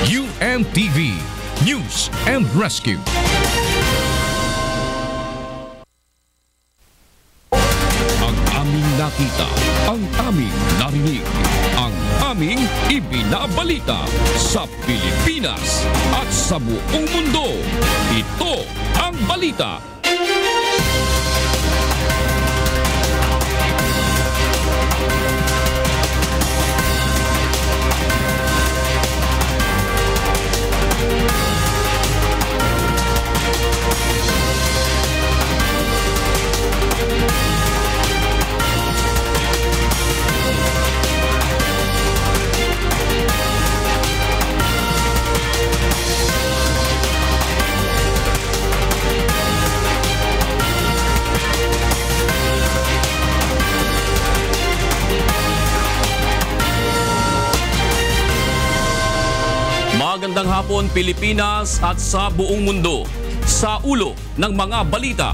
UNTV News and Rescue. Ang aming nakita, ang aming narinig, ang aming ibinabalita sa Pilipinas at sa buong mundo. Ito ang balita. Magandang hapon Pilipinas at sa buong mundo. Sa ulo ng mga balita.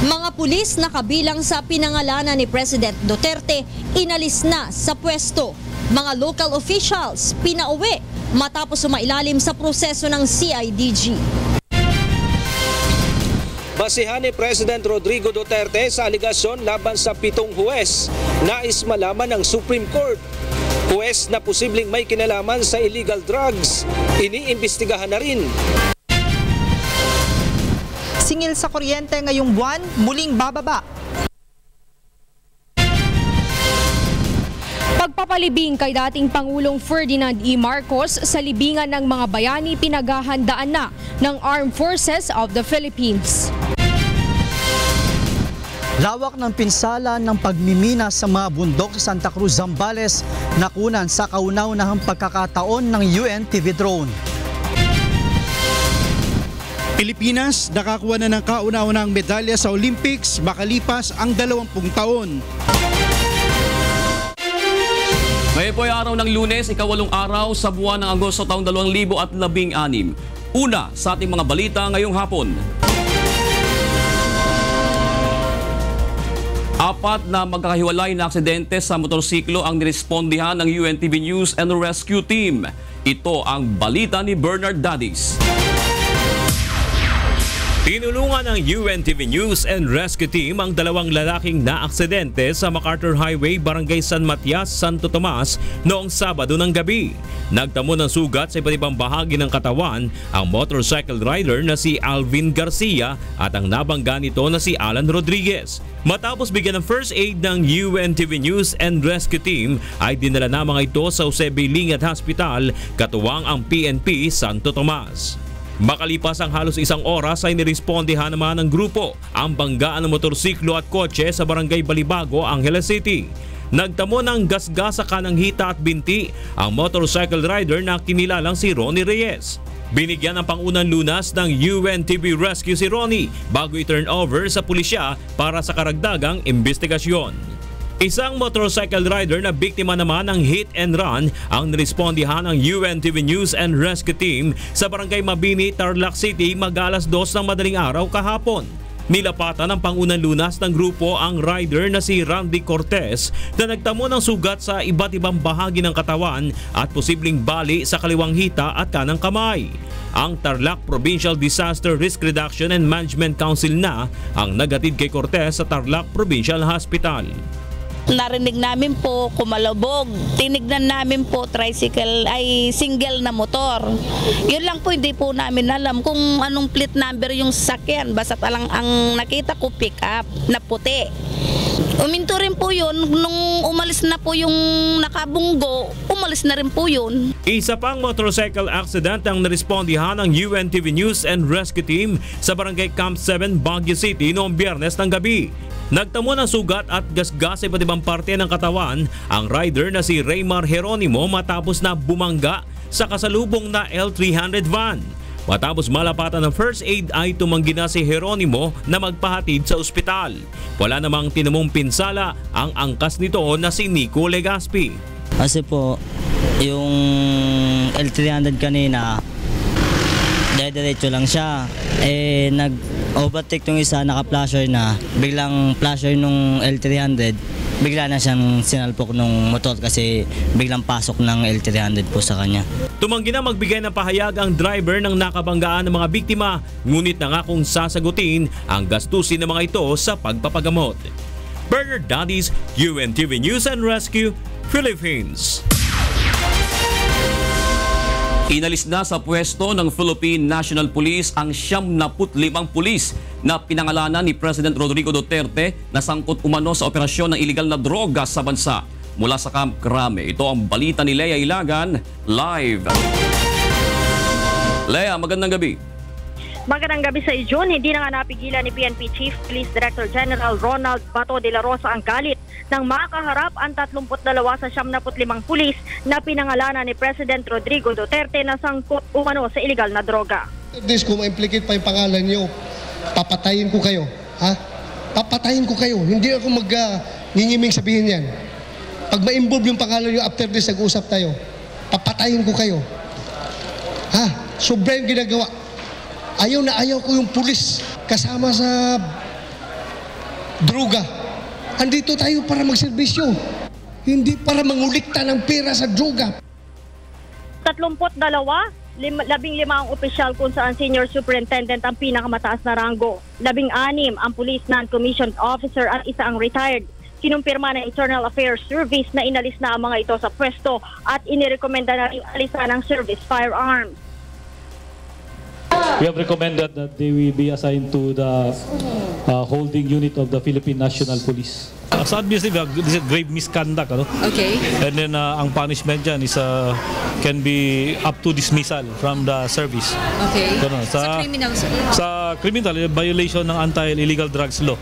Mga pulis na kabilang sa pinangalanan ni President Duterte inalis na sa pwesto. Mga local officials pinauwi matapos sumailalim sa proseso ng CIDG. Basihan ni President Rodrigo Duterte sa aligasyon laban sa 7 huwes, nais malaman ng Supreme Court. Huwes na posibleng may kinalaman sa illegal drugs, iniimbestigahan na rin. Singil sa kuryente ngayong buwan, muling bababa. Pagpapalibing kay dating Pangulong Ferdinand E. Marcos sa libingan ng mga bayani pinaghahandaan na ng Armed Forces of the Philippines. Lawak ng pinsala ng pagmimina sa mga bundok sa Santa Cruz, Zambales nakunan sa kauna-unahang pagkakataon ng UNTV drone. Pilipinas nakakuha na ng kauna-unahang medalya sa Olympics makalipas ang 20 taon. Ngayon po ay araw ng Lunes, ika-8 araw sa buwan ng Agosto taong 2016. Una sa ating mga balita ngayong hapon. 4 na magkakahiwalay na aksidente sa motorsiklo ang nirespondihan ng UNTV News and Rescue Team. Ito ang balita ni Bernard Dadis. Tinulungan ng UNTV News and Rescue Team ang 2 lalaking naaksidente sa MacArthur Highway, Barangay San Matias, Santo Tomas noong Sabado ng gabi. Nagtamo ng sugat sa iba't ibang bahagi ng katawan ang motorcycle rider na si Alvin Garcia at ang nabangga nito na si Alan Rodriguez. Matapos bigyan ng first aid ng UNTV News and Rescue Team ay dinala na mga ito sa Eusebio Lingat Hospital katuwang ang PNP Santo Tomas. Makalipas ang halos 1 oras ay nirespondihan naman ng grupo ang banggaan ng motorsiklo at kotse sa Barangay Balibago, Angeles City. Nagtamo ng gasgas sa kanang hita at binti ang motorcycle rider na kinilalang si Ronnie Reyes. Binigyan ng pangunang lunas ng UNTV Rescue si Ronnie bago i-turn over sa pulisya para sa karagdagang investigasyon. Isang motorcycle rider na biktima naman ng hit and run ang nirespondihan ng UNTV News and Rescue Team sa Barangay Mabini, Tarlac City mag-alas 2 ng madaling araw kahapon. Nilapatan ng pangunang lunas ng grupo ang rider na si Randy Cortez na nagtamo ng sugat sa iba't ibang bahagi ng katawan at posibleng bali sa kaliwang hita at kanang kamay. Ang Tarlac Provincial Disaster Risk Reduction and Management Council na ang nagatid kay Cortez sa Tarlac Provincial Hospital. Narinig namin po kumalabog. Tinignan namin po tricycle ay single na motor. Yun lang po, hindi po namin alam kung anong plate number yung sasakyan. Basta talang ang nakita ko pick up na puti. Uminto rin po yun. Nung umalis na po yung nakabunggo, umalis na rin po yun. Isa pang motorcycle accident ang narespondihan ng UNTV News and Rescue Team sa Barangay Camp 7, Baguio City noong Biyernes ng gabi. Nagtamo ng sugat at gasgas sa iba't ibang parte ng katawan ang rider na si Raymar Jeronimo matapos na bumangga sa kasalubong na L300 van. Matapos malapatan ng first aid ay tumanggi na si Jeronimo na magpahatid sa ospital. Wala namang tinamong pinsala ang angkas nito na si Nico Legaspi. Kasi po, yung L300 kanina, diretso lang siya. Nag-overtake yung isa, naka-flasher na. Biglang flasher nung L300, bigla na siyang sinalpok ng motor kasi biglang pasok ng L300 po sa kanya. Tumanggi na magbigay ng pahayag ang driver ng nakabanggaan ng mga biktima, ngunit nangakong sasagutin ang gastusin ng mga ito sa pagpapagamot. Bernard Dadis, UNTV News and Rescue, Philippines. Inalis na sa pwesto ng Philippine National Police ang 75 pulis na pinangalanan ni President Rodrigo Duterte na sangkot umano sa operasyon ng iligal na droga sa bansa. Mula sa Camp Crame, ito ang balita ni Lea Ilagan, live. Lea, magandang gabi. Magandang gabi sa June. Hindi na nga napigilan ni PNP Chief Police Director General Ronald Bato de la Rosa ang galit nang makaharap ang 32 sa 75 pulis na pinangalanan ni President Rodrigo Duterte na sangkot umano sa iligal na droga. This kung ma-implicate pa yung pangalan niyo, papatayin ko kayo. Ha? Papatayin ko kayo. Hindi ako mag-ngingiming sabihin yan. Pag ma-involve yung pangalan niyo after this, nag-usap tayo. Papatayin ko kayo. Ha? Sobra yung ginagawa. Ayaw na ayaw ko yung pulis kasama sa droga. Andito tayo para magserbisyo, hindi para mangulikta ng pera sa droga. 32, 15 ang opisyal kung saan senior superintendent ang pinakamataas na ranggo. 16 ang police non-commissioned officer at isa ang retired. Kinumpirma ng Internal Affairs Service na inalis na ang mga ito sa pwesto at inirekomenda na rin alisan ng service firearms. We have recommended that they will be assigned to the holding unit of the Philippine National Police. So obviously, this is grave misconduct. Ano? Okay. And then ang punishment dyan is can be up to dismissal from the service. Okay. Ano, Sa criminal, sir? Sa criminal, violation ng anti-illegal drugs law.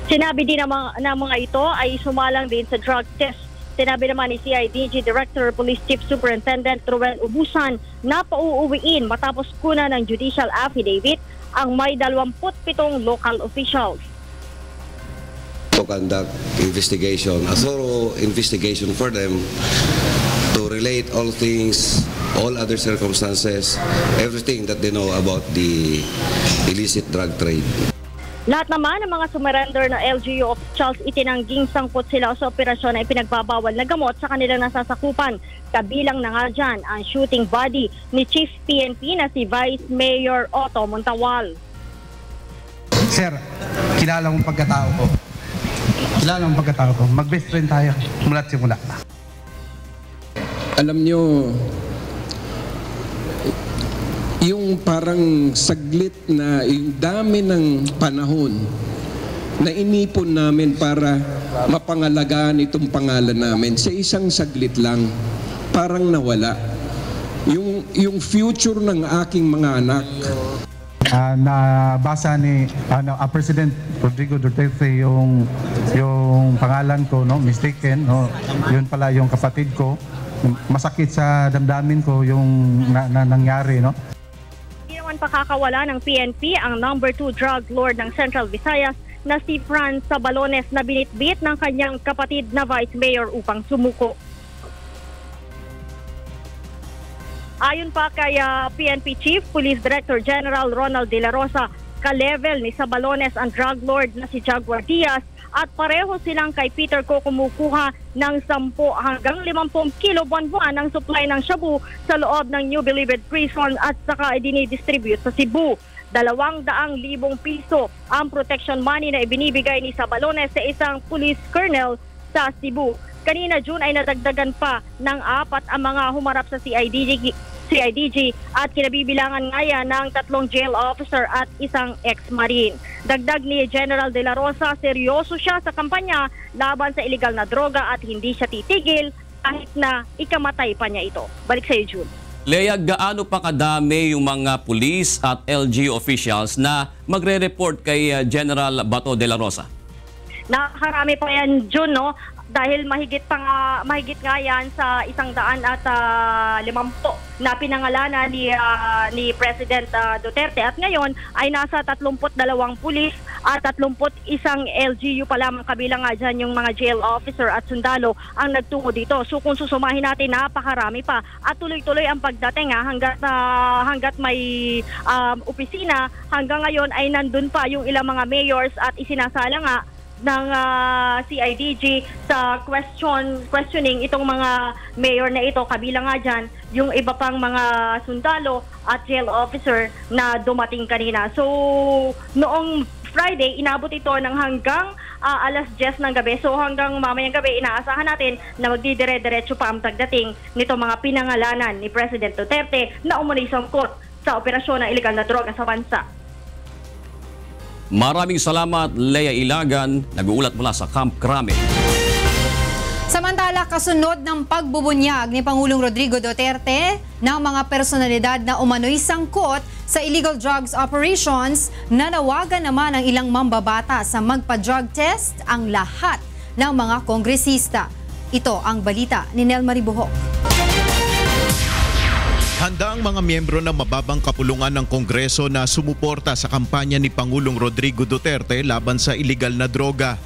Sinabi din ng mga ito ay sumalang din sa drug test. Sinabi naman ni CIDG Director Police Chief Superintendent Ruel Ubusan na pauuwiin matapos kunan ng judicial affidavit ang may 27 local officials. To conduct investigation, a thorough investigation for them to relate all things, all other circumstances, everything that they know about the illicit drug trade. Lahat naman ng mga sumerender na LGU officials itinangging sangkot sila sa operasyon na ipinagbabawal na gamot sa kanilang nasasakupan. Kabilang na nga dyan ang shooting body ni Chief PNP na si Vice Mayor Otto Montawal. Sir, kilala mong pagkatao ko. Kilala mong pagkatao ko. Mag-best friend tayo mula't simula. Alam nyo, yung parang saglit na yung dami ng panahon na inipon namin para mapangalagaan itong pangalan namin sa isang saglit lang, parang nawala. Yung future ng aking mga anak. Nabasa ni President Rodrigo Duterte yung pangalan ko, no, mistaken, no, yun pala yung kapatid ko. Masakit sa damdamin ko yung nangyari, no. Pakakawala ng PNP ang number 2 drug lord ng Central Visayas na si Franz Sabalones na binitbit ng kanyang kapatid na Vice Mayor upang sumuko. Ayon pa kay PNP Chief Police Director General Ronald de la Rosa, ka-level ni Sabalones ang drug lord na si Jaguar Diaz at pareho silang kay Peter Co kumukuha ng 10 hanggang 50 kilo buwan-buwan ng supply ng shabu sa loob ng New Bilibid Prison at saka dinidistribute sa Cebu. 200,000 piso ang protection money na ibinibigay ni Sabalones sa isang police colonel sa Cebu. Kanina June ay nadagdagan pa ng 4 ang mga humarap sa CIDG at kinabibilangan nga yan ng 3 jail officer at isang ex-marine. Dagdag ni General de la Rosa, seryoso siya sa kampanya laban sa illegal na droga at hindi siya titigil kahit na ikamatay pa niya ito. Balik sa iyo, June. Lea, gaano pa kadami yung mga police at LGU officials na magre-report kay General Bato de la Rosa? Nakarami pa yan, June, no? Dahil mahigit nga yan sa 150 na pinangalanan ni President Duterte at ngayon ay nasa 32 pulis at 31 LGU pa lamang, kabilang nga dyan yung mga jail officer at sundalo ang nagtungo dito. So kung susumahin natin, napakarami pa at tuloy-tuloy ang pagdating hanggat may opisina. Hanggang ngayon ay nandun pa yung ilang mga mayors at isinasala nga ng CIDG sa questioning itong mga mayor na ito, kabilang nga dyan yung iba pang mga sundalo at jail officer na dumating kanina. So noong Friday, inabot ito ng hanggang alas 10 ng gabi. So hanggang mamayang gabi, inaasahan natin na magdidire-diretso pa ang pagdating nito mga pinangalanan ni President Duterte na umunay sangkot sa operasyon ng iligal na droga sa bansa. Maraming salamat, Lea Ilagan, nag-uulat mula sa Camp Crame. Samantala, kasunod ng pagbubunyag ni Pangulong Rodrigo Duterte ng mga personalidad na umano'y sangkot sa illegal drugs operations, nanawagan naman ang ilang mambabata sa magpa-drug test ang lahat ng mga kongresista. Ito ang balita ni Nel Maribuhok. Handa ang mga miyembro ng mababang kapulungan ng Kongreso na sumuporta sa kampanya ni Pangulong Rodrigo Duterte laban sa iligal na droga.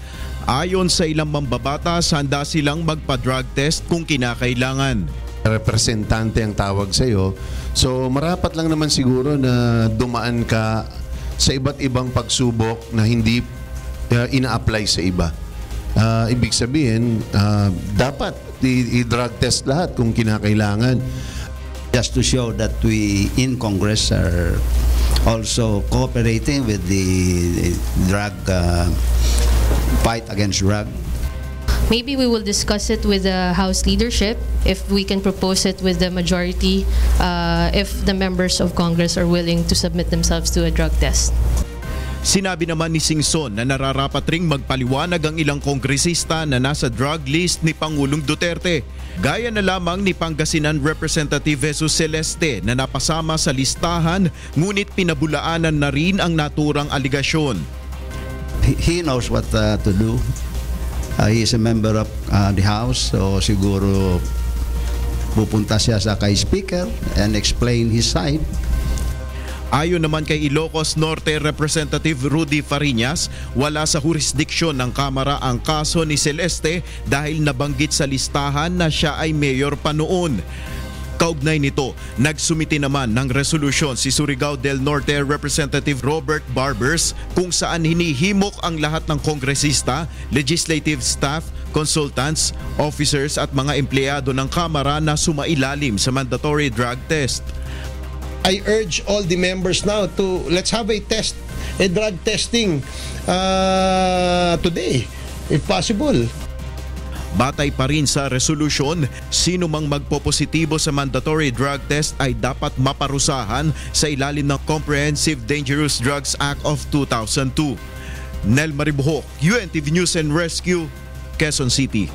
Ayon sa ilang mambabatas, handa silang magpa-drug test kung kinakailangan. Representante ang tawag sa iyo. So marapat lang naman siguro na dumaan ka sa iba't ibang pagsubok na hindi ina-apply sa iba. Ibig sabihin, dapat i-drug test lahat kung kinakailangan. Just to show that we in Congress are also cooperating with the drug fight against drug. Maybe we will discuss it with the House leadership if we can propose it with the majority, if the members of Congress are willing to submit themselves to a drug test. Sinabi naman ni Singson na nararapat ring magpaliwanag ang ilang kongresista na nasa drug list ni Pangulong Duterte. Gaya na lamang ni Pangasinan Representative Jesus Celeste na napasama sa listahan ngunit pinabulaanan na rin ang naturang aligasyon. He knows what to do. He is a member of the House, so siguro pupunta siya sa kay Speaker and explain his side. Ayon naman kay Ilocos Norte Representative Rudy Fariñas, wala sa jurisdiksyon ng Kamara ang kaso ni Celeste dahil nabanggit sa listahan na siya ay mayor pa noon. Kaugnay nito, nagsumiti naman ng resolusyon si Surigao del Norte Representative Robert Barbers kung saan hinihimok ang lahat ng kongresista, legislative staff, consultants, officers at mga empleyado ng Kamara na sumailalim sa mandatory drug test. I urge all the members now to let's have a drug testing today, if possible. Batay pa rin sa resolusyon, sino mang magpopositibo sa mandatory drug test ay dapat maparusahan sa ilalim ng Comprehensive Dangerous Drugs Act of 2002. Nel Maribuhok, UNTV News and Rescue, Quezon City.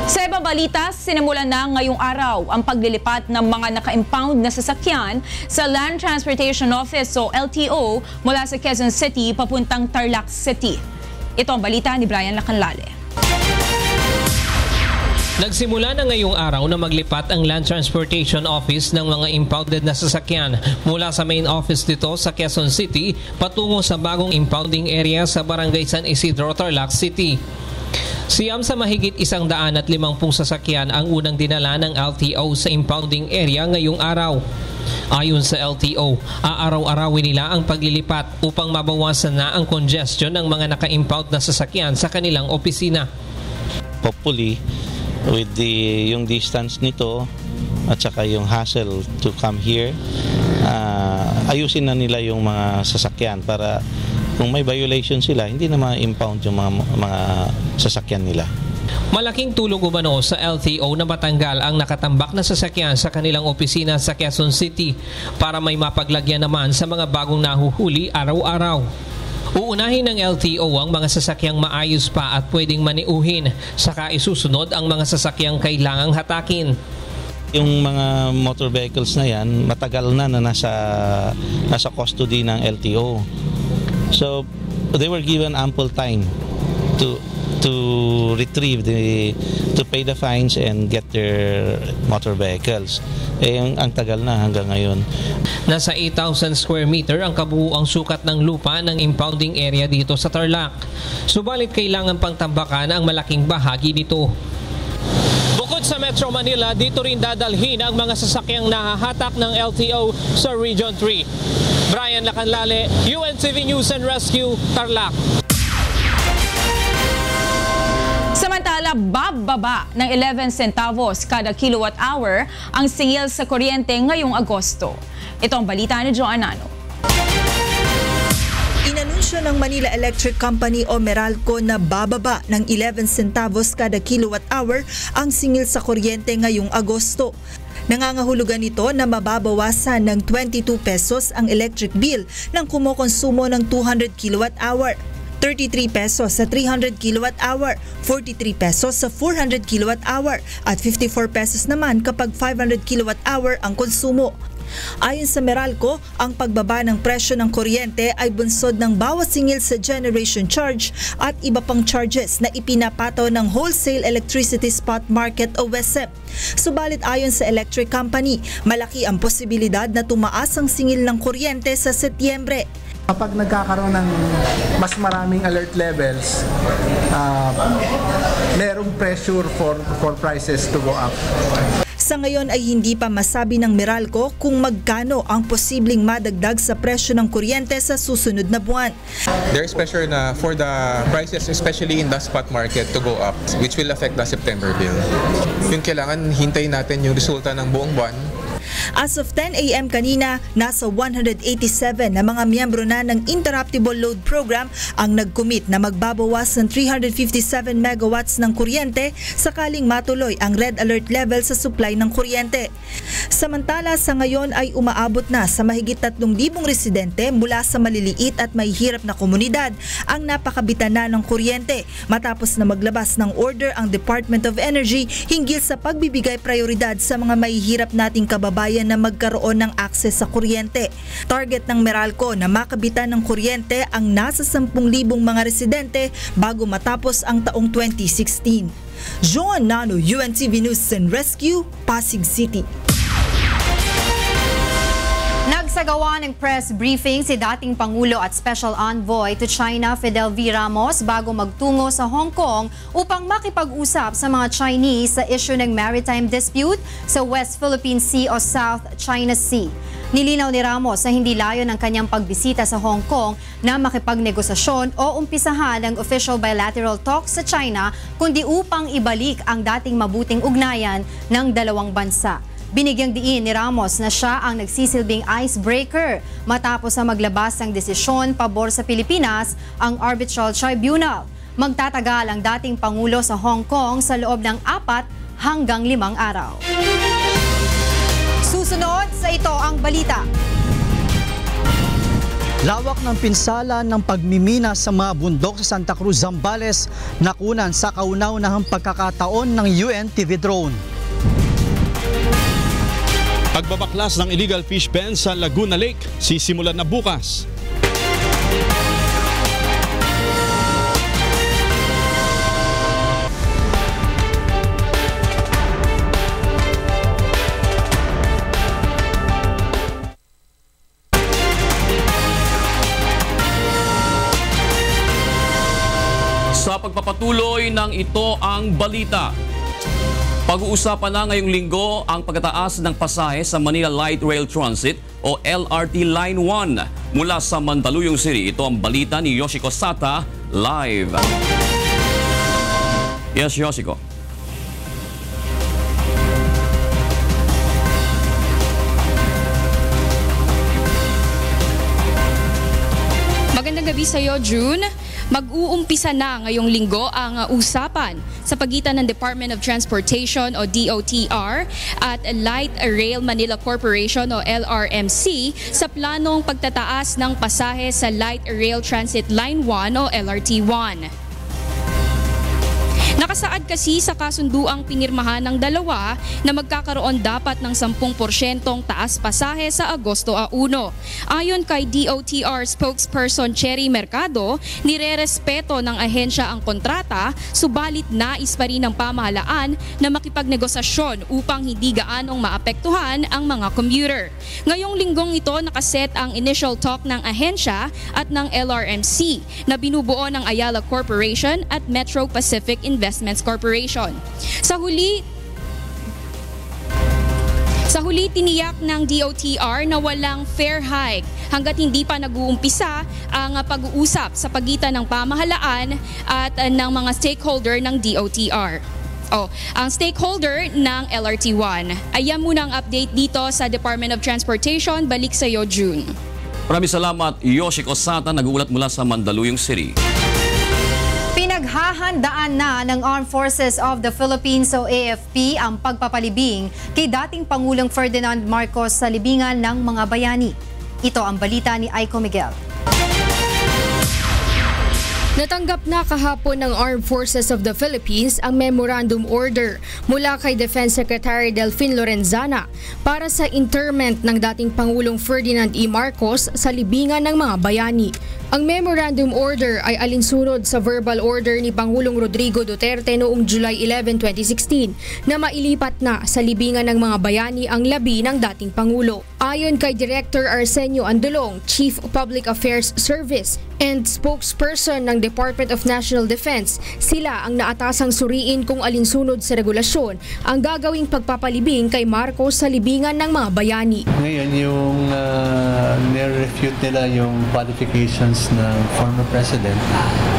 Sa ibang balita, sinimulan na ngayong araw ang paglilipat ng mga naka-impound na sasakyan sa Land Transportation Office o LTO mula sa Quezon City papuntang Tarlac City. Ito ang balita ni Brian Lacanlale. Nagsimula na ngayong araw na maglipat ang Land Transportation Office ng mga impounded na sasakyan mula sa main office dito sa Quezon City patungo sa bagong impounding area sa Barangay San Isidro, Tarlac City. Siyam sa mahigit 150 sasakyan ang unang dinala ng LTO sa impounding area ngayong araw. Ayon sa LTO, aaraw-arawin nila ang paglilipat upang mabawasan na ang congestion ng mga naka-impound na sasakyan sa kanilang opisina. Hopefully, with yung distance nito at saka yung hassle to come here, ayusin na nila yung mga sasakyan para kung may violation sila, hindi na ma-impound yung mga sasakyan nila. Malaking tulong umano sa LTO na matanggal ang nakatambak na sasakyan sa kanilang opisina sa Quezon City para may mapaglagyan naman sa mga bagong nahuhuli araw-araw. Uunahin ng LTO ang mga sasakyang maayos pa at pwedeng maniuhin, saka isusunod ang mga sasakyang kailangang hatakin. Yung mga motor vehicles na yan, matagal na nasa custody ng LTO. So they were given ample time to retrieve to pay the fines and get their motor vehicles. Ang tagal na hanggang ngayon. Nasa 8,000 square meter ang kabuuang sukat ng lupa ng impounding area dito sa Tarlac. Subalit kailangan pang tambakan ang malaking bahagi nito. Bukod sa Metro Manila, dito rin dadalhin ang mga sasakyang nahahatak ng LTO sa Region 3. Brian Lacanlale, UNTV News and Rescue, Tarlac. Samantala, bababa ng 11 centavos kada kilowatt hour ang singil sa kuryente ngayong Agosto. Ito ang balita ni Joan Ano. Inanunsyo ng Manila Electric Company o Meralco na bababa ng 11 centavos kada kilowatt hour ang singil sa kuryente ngayong Agosto. Nangangahulugan nito na mababawasan ng 22 pesos ang electric bill ng kumokonsumo ng 200 kilowatt hour. 33 pesos sa 300 kilowatt hour, 43 pesos sa 400 kilowatt hour at 54 pesos naman kapag 500 kilowatt hour ang konsumo. Ayon sa Meralco, ang pagbaba ng presyo ng kuryente ay bunsod ng bawas singil sa generation charge at iba pang charges na ipinapataw ng Wholesale Electricity Spot Market o WESEP. Subalit ayon sa electric company, malaki ang posibilidad na tumaas ang singil ng kuryente sa Setyembre. Kapag nagkakaroon ng mas maraming alert levels, merong pressure for prices to go up. Sa ngayon ay hindi pa masabi ng Meralco kung magkano ang posibleng madagdag sa presyo ng kuryente sa susunod na buwan. There's pressure na for the prices, especially in the spot market, to go up, which will affect the September bill. Yung kailangan hintayin natin yung resulta ng buong buwan. As of 10 a.m. kanina, nasa 187 na mga miyembro na ng Interruptible Load Program ang nag-commit na magbabawas ng 357 megawatts ng kuryente sakaling matuloy ang red alert level sa supply ng kuryente. Samantala, sa ngayon ay umaabot na sa mahigit 3,000 residente mula sa maliliit at mahihirap na komunidad ang napakabitan na ng kuryente matapos na maglabas ng order ang Department of Energy hinggil sa pagbibigay prioridad sa mga mahihirap nating kababayan na magkaroon ng akses sa kuryente. Target ng Meralco na makabitan ng kuryente ang nasa 10,000 mga residente bago matapos ang taong 2016. Joan Nano, UNTV News and Rescue, Pasig City. Nagsagawa ng press briefing si dating Pangulo at Special Envoy to China Fidel V. Ramos bago magtungo sa Hong Kong upang makipag-usap sa mga Chinese sa issue ng maritime dispute sa West Philippine Sea o South China Sea. Nilinaw ni Ramos na hindi layo ng kanyang pagbisita sa Hong Kong na makipagnegosasyon o umpisahan ng official bilateral talks sa China kundi upang ibalik ang dating mabuting ugnayan ng dalawang bansa. Binigyang diin ni Ramos na siya ang nagsisilbing icebreaker matapos na maglabas ng desisyon pabor sa Pilipinas ang Arbitral Tribunal. Magtatagal ang dating Pangulo sa Hong Kong sa loob ng 4 hanggang 5 araw. Susunod sa ito ang balita. Lawak ng pinsala ng pagmimina sa mga bundok sa Santa Cruz, Zambales nakunan sa kauna-unahang pagkakataon ng UNTV drone. Pagbabaklas ng illegal fish pen sa Laguna Lake, sisimulan na bukas. Sa pagpapatuloy ng Ito ang Balita, pag-uusapan na ngayong linggo ang pagtataas ng pasahe sa Manila Light Rail Transit o LRT Line 1 mula sa Mandaluyong City. Ito ang balita ni Yoshiko Sata live. Yes, Yoshiko. Magandang gabi sa iyo, June. Mag-uumpisa na ngayong linggo ang usapan sa pagitan ng Department of Transportation o DOTR at Light Rail Manila Corporation o LRMC sa planong pagtataas ng pasahe sa Light Rail Transit Line 1 o LRT1. Nakasaad kasi sa kasunduang pinirmahan ng dalawa na magkakaroon dapat ng 10% taas pasahe sa Agosto 1. Ayon kay DOTR spokesperson Cherry Mercado, nirerespeto ng ahensya ang kontrata, subalit nais pa rin ng pamahalaan na makipagnegosasyon upang hindi gaanong maapektuhan ang mga commuter. Ngayong linggong ito nakaset ang initial talk ng ahensya at ng LRMC na binubuo ng Ayala Corporation at Metro Pacific Investments Corporation. Sa huli, tiniyak ng DOTR na walang fare hike hanggat hindi pa nag-uumpisa ang pag-uusap sa pagitan ng pamahalaan at ng mga stakeholder ng DOTR. Ang stakeholder ng LRT1. Ayan muna ang update dito sa Department of Transportation. Balik sa iyo, June. Maraming salamat, Yoshiko Sata, nag-uulat mula sa Mandaluyong City. Pinaghahandaan na ng Armed Forces of the Philippines o AFP ang pagpapalibing kay dating Pangulong Ferdinand Marcos sa libingan ng mga bayani. Ito ang balita ni Aiko Miguel. Natanggap na kahapon ng Armed Forces of the Philippines ang Memorandum Order mula kay Defense Secretary Delfin Lorenzana para sa interment ng dating Pangulong Ferdinand E. Marcos sa libingan ng mga bayani. Ang Memorandum Order ay alinsunod sa verbal order ni Pangulong Rodrigo Duterte noong July 11, 2016 na mailipat na sa libingan ng mga bayani ang labi ng dating Pangulo. Ayon kay Director Arsenio Andolong, Chief of Public Affairs Service and spokesperson ng Department of National Defense, sila ang naatasang suriin kung alinsunod sa regulasyon ang gagawing pagpapalibing kay Marcos sa libingan ng mga bayani. Ngayon yung nire-refute nila yung qualifications ng former president,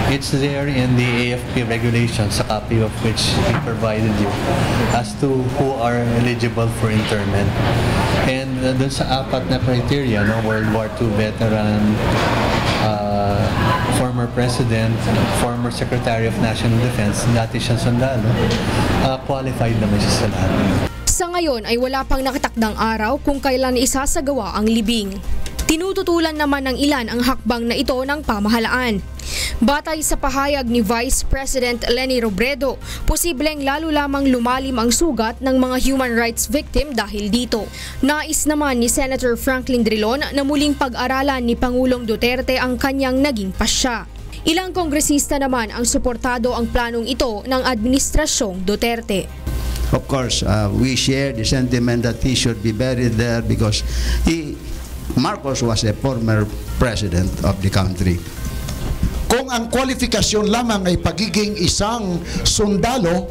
it's there in the AFP regulations, a copy of which we provided you, as to who are eligible for interment. And dun sa apat na criteria, no, World War II veteran, former president, former Secretary of National Defense, dati siyang sundalo, qualified naman siya sa lahat. Sa ngayon ay wala pang nakatakdang araw kung kailan isasagawa ang libing. Tinututulan naman ng ilan ang hakbang na ito ng pamahalaan. Batay sa pahayag ni Vice President Leni Robredo, posibleng lalo lamang lumalim ang sugat ng mga human rights victim dahil dito. Nais naman ni Senator Franklin Drilon na muling pag-aralan ni Pangulong Duterte ang kanyang naging pasya. Ilang kongresista naman ang suportado ang planong ito ng Administrasyong Duterte. Of course, we share the sentiment that he should be buried there because Marcos was a former president of the country. Kung ang kwalifikasyon lamang ay pagiging isang sundalo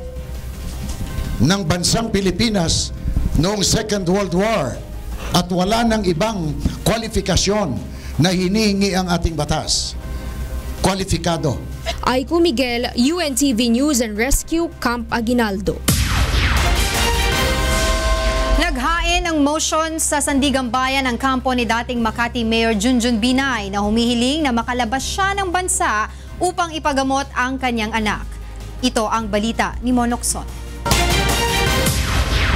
ng bansang Pilipinas noong Second World War at wala ng ibang kwalifikasyon na hinihingi ang ating batas, kwalifikado. Aiko Miguel, UNTV News and Rescue, Camp Aguinaldo. Naghain ng motion sa Sandigan Bayan ang kampo ni dating Makati Mayor Junjun Binay na humihiling na makalabas siya ng bansa upang ipagamot ang kanyang anak. Ito ang balita ni Monokson.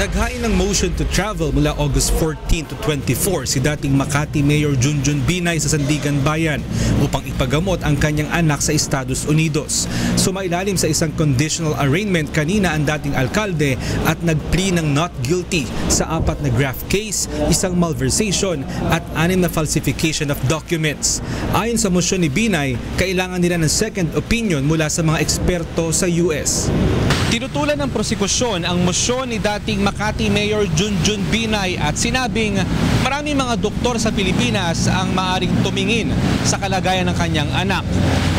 Naghain ng motion to travel mula August 14 to 24 si dating Makati Mayor Junjun Binay sa Sandigan Bayan upang ipagamot ang kanyang anak sa Estados Unidos. Sumailalim sa isang conditional arraignment kanina ang dating alkalde at nag-plea ng not guilty sa 4 na graft case, isang malversation at 6 na falsification of documents. Ayon sa motion ni Binay, kailangan nila ng second opinion mula sa mga eksperto sa US. Tinutulan ng prosekusyon ang motion ni dating Makati Mayor Junjun Binay at sinabing maraming mga doktor sa Pilipinas ang maaring tumingin sa kalagayan ng kanyang anak.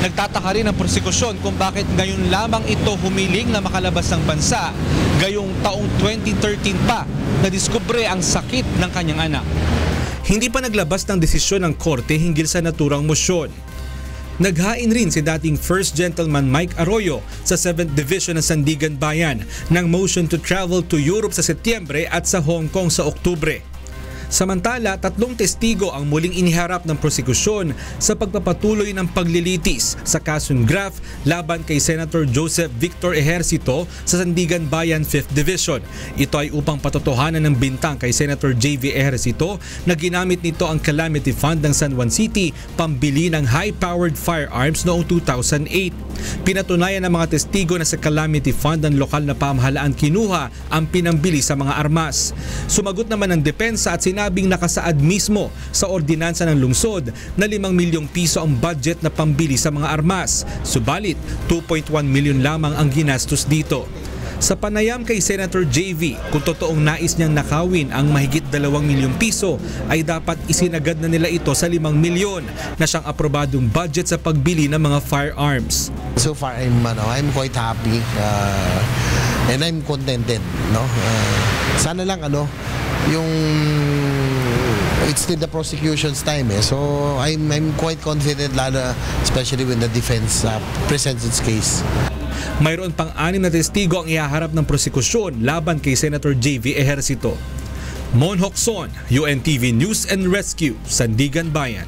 Nagtataka rin ang prosekusyon kung bakit ngayon lamang ito humiling na makalabas ng bansa, gayong taong 2013 pa nadiskubre ang sakit ng kanyang anak. Hindi pa naglabas ng desisyon ng korte hinggil sa naturang motion. Naghain rin si dating First Gentleman Mike Arroyo sa 7th Division ng Sandigan Bayan ng motion to travel to Europe sa Setyembre at sa Hong Kong sa Oktubre. Samantala, 3 testigo ang muling iniharap ng prosekusyon sa pagpapatuloy ng paglilitis sa kasong graft laban kay Senator Joseph Victor Ejercito sa Sandigan Bayan 5th Division. Ito ay upang patotohanan ng bintang kay Senator J.V. Ejercito na ginamit nito ang Calamity Fund ng San Juan City pambili ng high-powered firearms noong 2008. Pinatunayan ng mga testigo na sa Calamity Fund ng lokal na pamahalaan kinuha ang pinambili sa mga armas. Sumagot naman ng depensa at sinabing nakasaad mismo sa ordinansa ng lungsod na 5 milyong piso ang budget na pambili sa mga armas. Subalit, 2.1 milyon lamang ang ginastos dito. Sa panayam kay Senator JV, kung totoong nais niyang nakawin ang mahigit 2 milyong piso, ay dapat isinagad na nila ito sa 5 milyon na siyang aprobadong budget sa pagbili ng mga firearms. So far, I'm quite happy and I'm contented. No? Sana lang yung it's still the prosecution's time. So I'm quite confident, lalo especially when the defense presents its case. Mayroon pang 6 na testigo ang ihaharap ng prosekusyon laban kay Senator JV Ejercito. Mon Hocson, UNTV News and Rescue, Sandigan Bayan.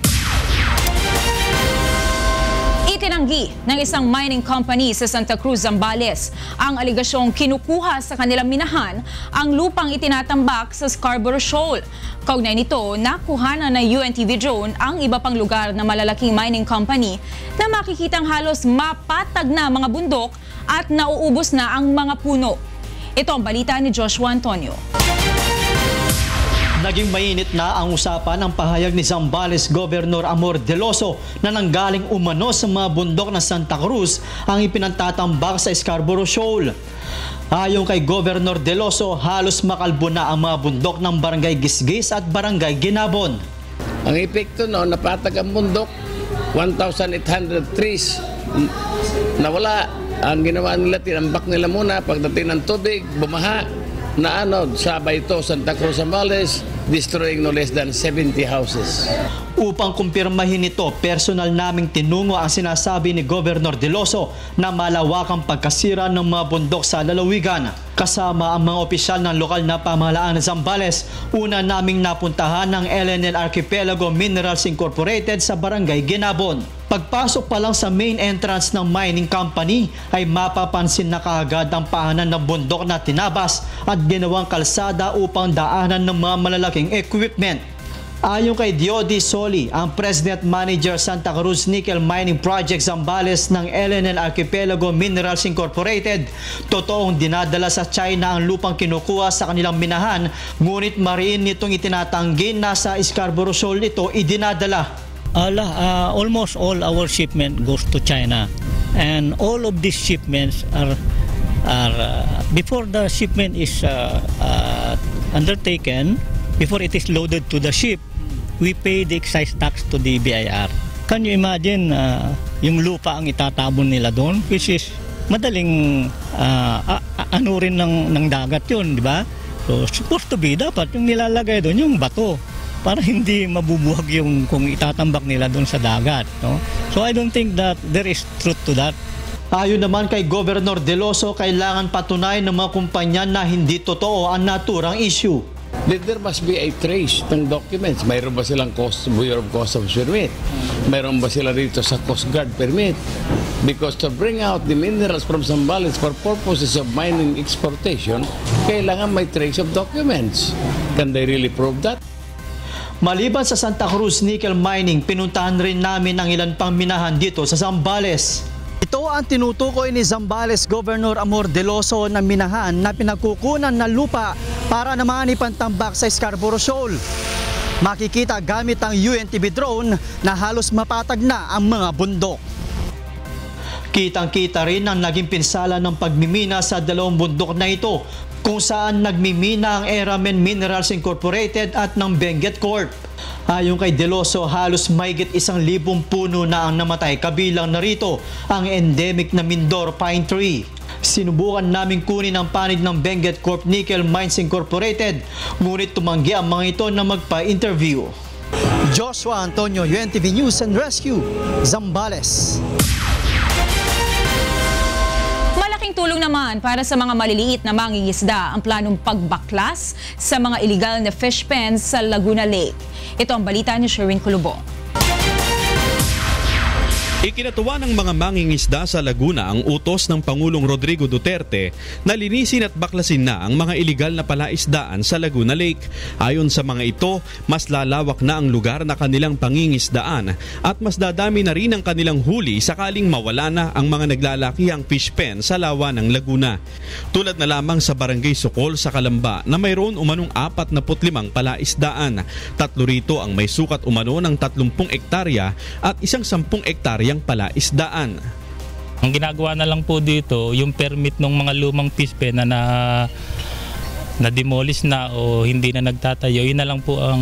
Itinanggi ng isang mining company sa Santa Cruz, Zambales ang aligasyong kinukuha sa kanilang minahan ang lupang itinatambak sa Scarborough Shoal. Kaugnay nito, nakuhanan ng UNTV drone ang iba pang lugar na malalaking mining company na makikitang halos mapatag na mga bundok at nauubos na ang mga puno. Ito ang balita ni Joshua Antonio. Naging mainit na ang usapan ng pahayag ni Zambales Governor Amor Deloso na nanggaling umano sa mga bundok ng Santa Cruz ang ipinagtatambak sa Scarborough Shoal. Ayon kay Governor Deloso, halos makalbo na ang mga bundok ng Barangay Gisgis at Barangay Ginabon. Ang epekto noon, napatag ang bundok, 1,800 trees nawala. Ang ginawa nila, tinambak nila muna, pagdating ng tubig, bumaha, na sabay ito Santa Cruz, Zambales, destroying no less than 70 houses. Upang kumpirmahin ito, personal naming tinungo ang sinasabi ni Governor Deloso na malawakang pagkasira ng mga bundok sa lalawigan. Kasama ang mga opisyal ng lokal na pamahalaan ng Zambales, una naming napuntahan ng LNL Archipelago Minerals Incorporated sa Barangay Ginabon. Pagpasok pa lang sa main entrance ng mining company ay mapapansin na kaagad ang paanan ng bundok na tinabas at ginawang kalsada upang daanan ng mga malalaking equipment. Ayon kay Diody Soli, ang President Manager Santa Cruz Nickel Mining Project Zambales ng LNL Archipelago Minerals Incorporated, totoong dinadala sa China ang lupang kinukuha sa kanilang minahan, ngunit mariin nitong itinatanggi na sa Scarborough Shoal ito idinadala. Almost all our shipment goes to China, and all of these shipments are before the shipment is undertaken, before it is loaded to the ship, we pay the excise tax to the BIR. Can you imagine yung lupa ang itatabon nila doon, which is madaling ano rin ng dagat yun, di ba? So supposed to be dapat yung nilalagay doon yung bato para hindi mabubuhag yung kung itatambak nila doon sa dagat, no? So I don't think that there is truth to that. Ayon naman kay Governor Deloso, kailangan patunayan ng mga kumpanya na hindi totoo ang naturang issue. There must be a trace ng documents. Mayroon ba silang Bureau of Customs permit? Mayroon ba sila dito sa Coast Guard permit? Because to bring out the minerals from Zambales for purposes of mining exportation, kailangan may trace of documents. Can they really prove that? Maliban sa Santa Cruz Nickel Mining, pinuntahan rin namin ang ilan pang minahan dito sa Zambales. Ito ang tinutukoy ni Zambales Governor Amor Deloso na minahan na pinagkukunan ng lupa para naman ipantambak sa Scarborough Shoal. Makikita gamit ang UNTV drone na halos mapatag na ang mga bundok. Kitang-kita rin ang naging pinsala ng pagmimina sa dalawang bundok na ito, kung saan nagmimina ang Eramen Minerals Incorporated at ng Benguet Corp. Ayon kay Deloso, halos mahigit 1,000 puno na ang namatay, kabilang narito ang endemic na Mindoro Pine Tree. Sinubukan naming kunin ang panig ng Benguet Corp Nickel Mines Incorporated, ngunit tumanggi ang mga ito na magpa-interview. Joshua Antonio, UNTV News and Rescue, Zambales. Malaking tulong naman para sa mga maliliit na mangingisda ang planong pagbaklas sa mga illegal na fish pens sa Laguna Lake. Ito ang balita ni Sherwin Culubong. Ikinatuwa ng mga mangingisda sa Laguna ang utos ng Pangulong Rodrigo Duterte na linisin at baklasin na ang mga iligal na palaisdaan sa Laguna Lake. Ayon sa mga ito, mas lalawak na ang lugar na kanilang pangingisdaan at mas dadami na rin ang kanilang huli sakaling mawala na ang mga naglalakihang fish pen sa lawa ng Laguna. Tulad na lamang sa Barangay Sukol sa Calamba na mayroon umanong 45 palaisdaan. 3 rito ang may sukat umano ng 30 hektarya at isang 10 hektarya palaisdaan. Ang ginagawa na lang po dito, yung permit ng mga lumang fish pen na demolish na o hindi na nagtatayo, yun na lang po ang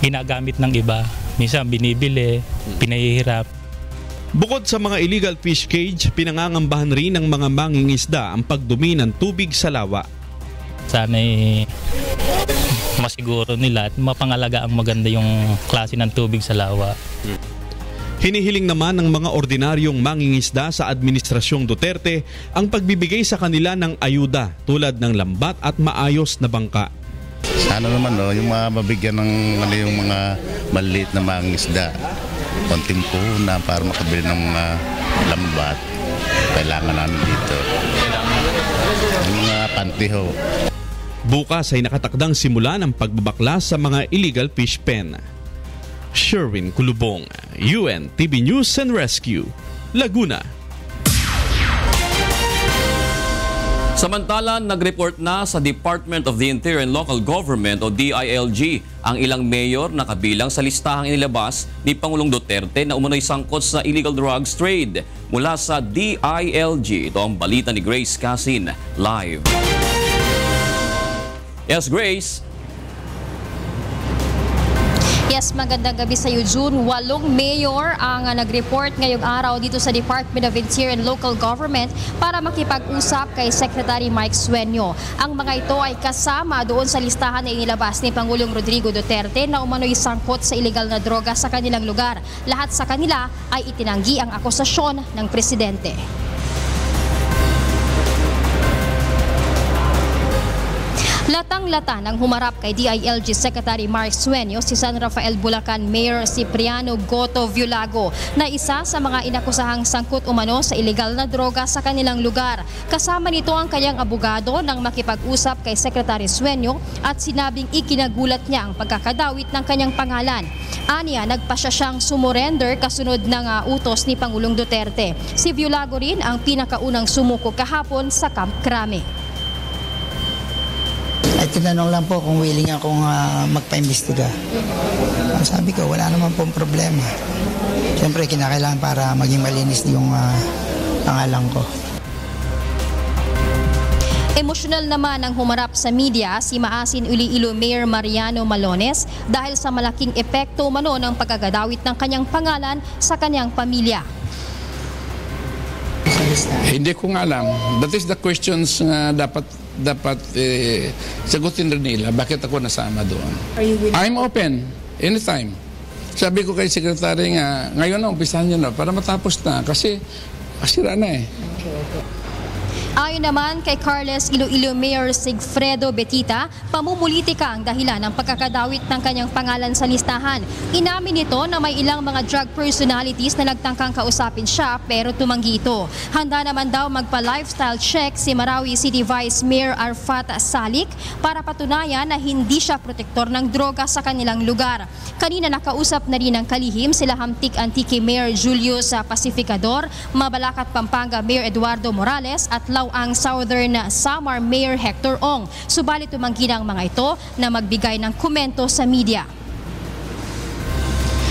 ginagamit ng iba. Minsan binibili, pinahihirap. Bukod sa mga illegal fish cage, pinangangambahan rin ng mga mangingisda ang pagdumi ng tubig sa lawa. Sana masiguro nila at mapangalaga ang maganda yung klase ng tubig sa lawa. Hinihiling naman ng mga ordinaryong mangingisda sa Administrasyong Duterte ang pagbibigay sa kanila ng ayuda tulad ng lambat at maayos na bangka. Sana naman yung mga mabigyan ng yung mga maliit na mangingisda, konting puhunan para makabili ng mga lambat. Kailangan namin dito. Yung mga pantiho. Bukas ay nakatakdang simula ng pagbabaklas sa mga illegal fish pen. Sherwin Kulubong, UNTV News and Rescue, Laguna. Samantala, nag-report na sa Department of the Interior and Local Government o DILG ang ilang mayor na kabilang sa listahang inilabas ni Pangulong Duterte na umano'y sangkot sa illegal drugs trade. Mula sa DILG, ito ang balita ni Grace Casin, live. Yes, Grace. Yes, magandang gabi sa iyo, June. 8 mayor ang nag-report ngayong araw dito sa Department of Interior and Local Government para makipag-usap kay Secretary Mike Sueño. Ang mga ito ay kasama doon sa listahan na inilabas ni Pangulong Rodrigo Duterte na umano'y sangkot sa illegal na droga sa kanilang lugar. Lahat sa kanila ay itinanggi ang akusasyon ng presidente. Latang-lata nang humarap kay DILG Secretary Mark Sueño si San Rafael Bulacan Mayor Cipriano Goto Viulago na isa sa mga inakusahang sangkot umano sa illegal na droga sa kanilang lugar. Kasama nito ang kanyang abogado nang makipag-usap kay Secretary Sueño at sinabing ikinagulat niya ang pagkakadawit ng kanyang pangalan. Aniya, nagpasya siyang sumurrender kasunod ng utos ni Pangulong Duterte. Si Viulago rin ang pinakaunang sumuko kahapon sa Camp Crame. Ay tinanong lang po kung willing akong magpa-imbestiga. Sabi ko, wala naman pong problema. Siyempre, kinakailangan para maging malinis yung pangalan ko. Emosyonal naman ang humarap sa media si Maasin Iloilo Mayor Mariano Malones dahil sa malaking epekto umano ng pagkagadawit ng kanyang pangalan sa kanyang pamilya. Hindi ko nga alam. That is the questions na dapat sagutin rin nila. Bakit ako nasama doon? I'm open anytime. Sabi ko kay Secretary nga, ngayon na umpisahan niyo na para matapos na kasi asira na eh. Ayon naman kay Carles Iloilo Mayor Sigfredo Betita, pamumulitika ang dahilan ng pagkakadawit ng kanyang pangalan sa listahan. Inamin nito na may ilang mga drug personalities na nagtangkang kausapin siya pero tumanggi ito. Handa naman daw magpa-lifestyle check si Marawi City Vice Mayor Arfat Salik para patunayan na hindi siya protektor ng droga sa kanilang lugar. Kanina nakausap na rin ng kalihim sila Hamtik Antique Mayor Julius Pacificador, Mabalacat Pampanga Mayor Eduardo Morales at ang Southern Samar Mayor Hector Ong. Subalit tumanggi ng mga ito na magbigay ng komento sa media.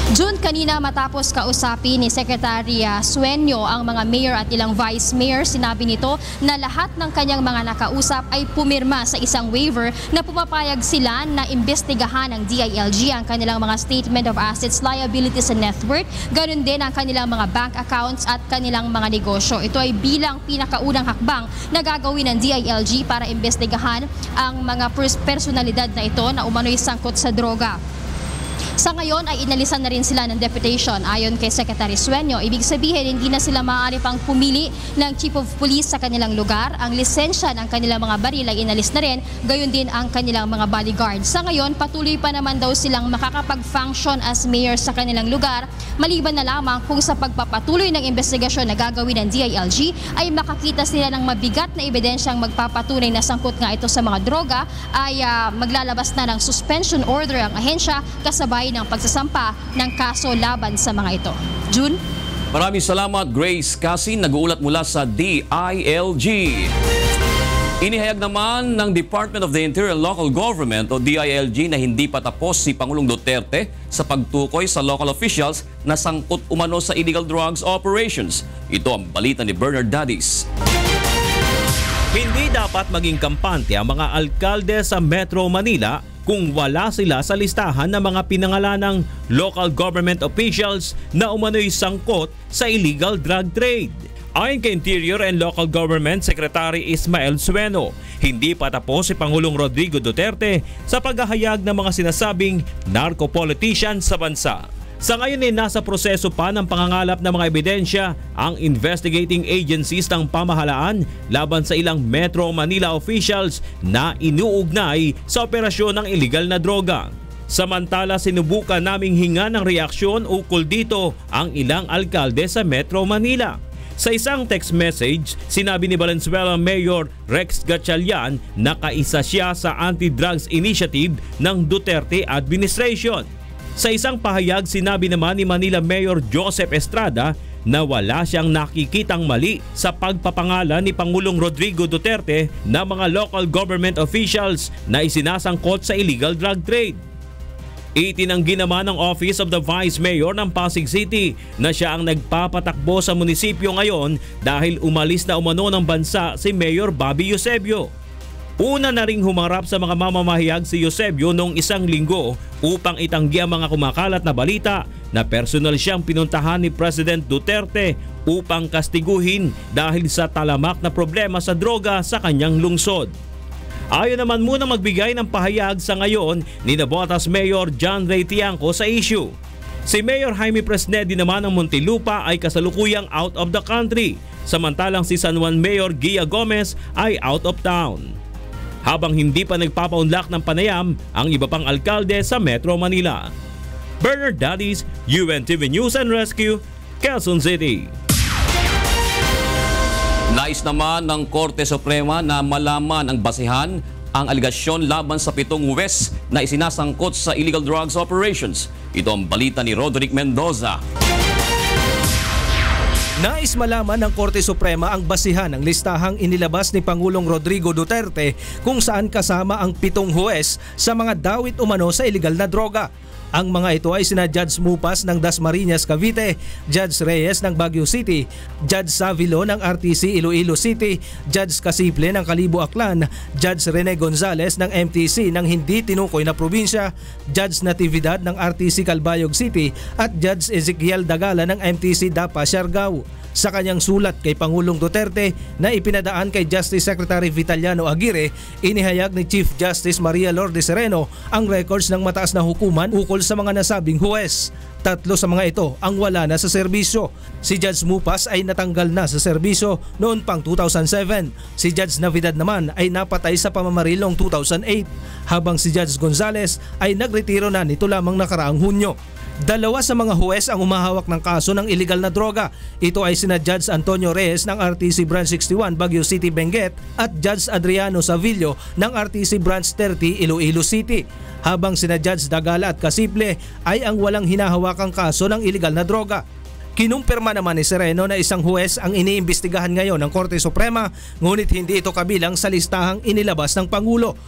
June, kanina matapos kausapin ni Secretary Sueño ang mga mayor at ilang vice mayor, sinabi nito na lahat ng kanyang mga nakausap ay pumirma sa isang waiver na pumapayag sila na imbestigahan ng DILG ang kanilang mga statement of assets, liabilities and net worth, ganun din ang kanilang mga bank accounts at kanilang mga negosyo. Ito ay bilang pinakaunang hakbang na gagawin ng DILG para imbestigahan ang mga personalidad na ito na umano'y sangkot sa droga. Sa ngayon ay inalisan na rin sila ng deputation. Ayon kay Secretary Sueño, ibig sabihin hindi na sila maaari pang pumili ng chief of police sa kanilang lugar. Ang lisensya ng kanilang mga baril ay inalis na rin, gayon din ang kanilang mga bodyguard. Sa ngayon, patuloy pa naman daw silang makakapag-function as mayor sa kanilang lugar, maliban na lamang kung sa pagpapatuloy ng investigasyon na gagawin ng DILG ay makakita sila ng mabigat na ebidensyang magpapatunay na sangkot nga ito sa mga droga, ay maglalabas na ng suspension order ang ahensya kasabay ng pagsasampa ng kaso laban sa mga ito. June? Maraming salamat, Grace Casin, nag-uulat mula sa DILG. Inihayag naman ng Department of the Interior and Local Government o DILG na hindi pa tapos si Pangulong Duterte sa pagtukoy sa local officials na sangkot umano sa illegal drugs operations. Ito ang balita ni Bernard Dadis. Hindi dapat maging kampante ang mga alkalde sa Metro Manila kung wala sila sa listahan ng mga pinangalanang local government officials na umano'y sangkot sa illegal drug trade. Ayon kay Interior and Local Government Secretary Ismael Sueno, hindi pa tapos si Pangulong Rodrigo Duterte sa paghahayag ng mga sinasabing narco-politician sa bansa. Sa ngayon ay nasa proseso pa ng pangangalap ng mga ebidensya ang investigating agencies ng pamahalaan laban sa ilang Metro Manila officials na inuugnay sa operasyon ng iligal na droga. Samantala, sinubukan naming hinga ng reaksyon ukol dito ang ilang alkalde sa Metro Manila. Sa isang text message, sinabi ni Valenzuela Mayor Rex Gatchalian na kaisa siya sa anti-drugs initiative ng Duterte administration. Sa isang pahayag, sinabi naman ni Manila Mayor Joseph Estrada na wala siyang nakikitang mali sa pagpapangalan ni Pangulong Rodrigo Duterte na mga local government officials na isinasangkot sa illegal drug trade. Itinanggi naman ng Office of the Vice Mayor ng Pasig City na siya ang nagpapatakbo sa munisipyo ngayon dahil umalis na umano ng bansa si Mayor Bobby Eusebio. Una na ring humarap sa mga mamamahayag si Eusebio noong isang linggo upang itanggi ang mga kumakalat na balita na personal siyang pinuntahan ni President Duterte upang kastiguhin dahil sa talamak na problema sa droga sa kanyang lungsod. Ayaw naman muna magbigay ng pahayag sa ngayon ni Navotas Mayor John Ray Tiangco sa issue. Si Mayor Jaime Presnedi naman ng Muntinlupa ay kasalukuyang out of the country, samantalang si San Juan Mayor Gia Gomez ay out of town. Habang hindi pa nagpapaunlak ng panayam ang iba pang alkalde sa Metro Manila. Bernard Dadis, UNTV News and Rescue, Quezon City. Nais naman ng Korte Suprema na malaman ang basihan ang aligasyon laban sa 7 huwes na isinasangkot sa illegal drugs operations. Ito ang balita ni Roderick Mendoza. Nais malaman ng Korte Suprema ang basihan ng listahang inilabas ni Pangulong Rodrigo Duterte kung saan kasama ang 7 huwes sa mga dawit umano sa illegal na droga. Ang mga ito ay sina Judge Mupas ng Dasmariñas, Cavite, Judge Reyes ng Baguio City, Judge Savilo ng RTC Iloilo City, Judge Casiple ng Kalibo Aklan, Judge Rene Gonzales ng MTC ng hindi tinukoy na probinsya, Judge Natividad ng RTC Calbayog City at Judge Ezekiel Dagala ng MTC Dapa, Siargao. Sa kanyang sulat kay Pangulong Duterte na ipinadaan kay Justice Secretary Vitaliano Aguirre, inihayag ni Chief Justice Maria Lourdes Sereno ang records ng mataas na hukuman ukol sa mga nasabing huwes. 3 sa mga ito ang wala na sa serbisyo. Si Judge Mupas ay natanggal na sa serbisyo noon pang 2007. Si Judge Navidad naman ay napatay sa pamamaril noong 2008, habang si Judge Gonzales ay nagretiro na nito lamang nakaraang Hunyo. 2 sa mga huwes ang umahawak ng kaso ng illegal na droga. Ito ay sina Judge Antonio Reyes ng RTC Branch 61 Baguio City, Benguet at Judge Adriano Savillo ng RTC Branch 30 Iloilo City. Habang sina Judge Dagala at Casiple ay ang walang hinahawakang kaso ng illegal na droga. Kinumpirma naman ni Sereno na isang huwes ang iniimbestigahan ngayon ng Korte Suprema, ngunit hindi ito kabilang sa listahang inilabas ng Pangulo.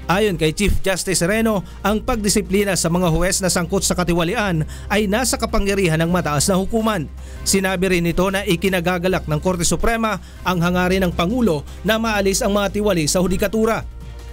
Ayon kay Chief Justice Sereno, ang pagdisiplina sa mga huwes na sangkot sa katiwalian ay nasa kapangyarihan ng mataas na hukuman. Sinabi rin nito na ikinagagalak ng Korte Suprema ang hangarin ng Pangulo na maalis ang mga tiwali sa hudikatura.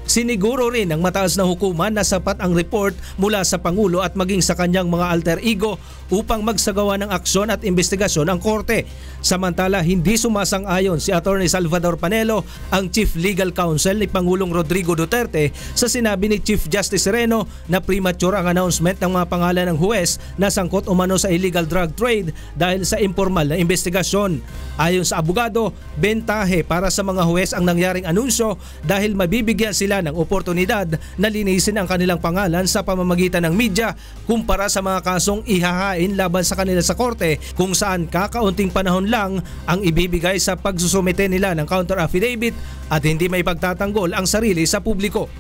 Siniguro rin ng mataas na hukuman na sapat ang report mula sa Pangulo at maging sa kanyang mga alter ego upang magsagawa ng aksyon at investigasyon ang Korte. Samantala, hindi sumasang-ayon si Attorney Salvador Panelo, ang Chief Legal Counsel ni Pangulong Rodrigo Duterte, sa sinabi ni Chief Justice Sereno na premature ang announcement ng mga pangalan ng huwes na sangkot umano sa illegal drug trade dahil sa informal na investigasyon. Ayon sa abogado, bentahe para sa mga huwes ang nangyaring anunsyo dahil mabibigyan sila ng oportunidad na linisin ang kanilang pangalan sa pamamagitan ng media kumpara sa mga kasong ihahain laban sa kanila sa korte kung saan kakaunting panahon lang ang ibibigay sa pagsusumite nila ng counter affidavit at hindi may pagtatanggol ang sarili sa publiko.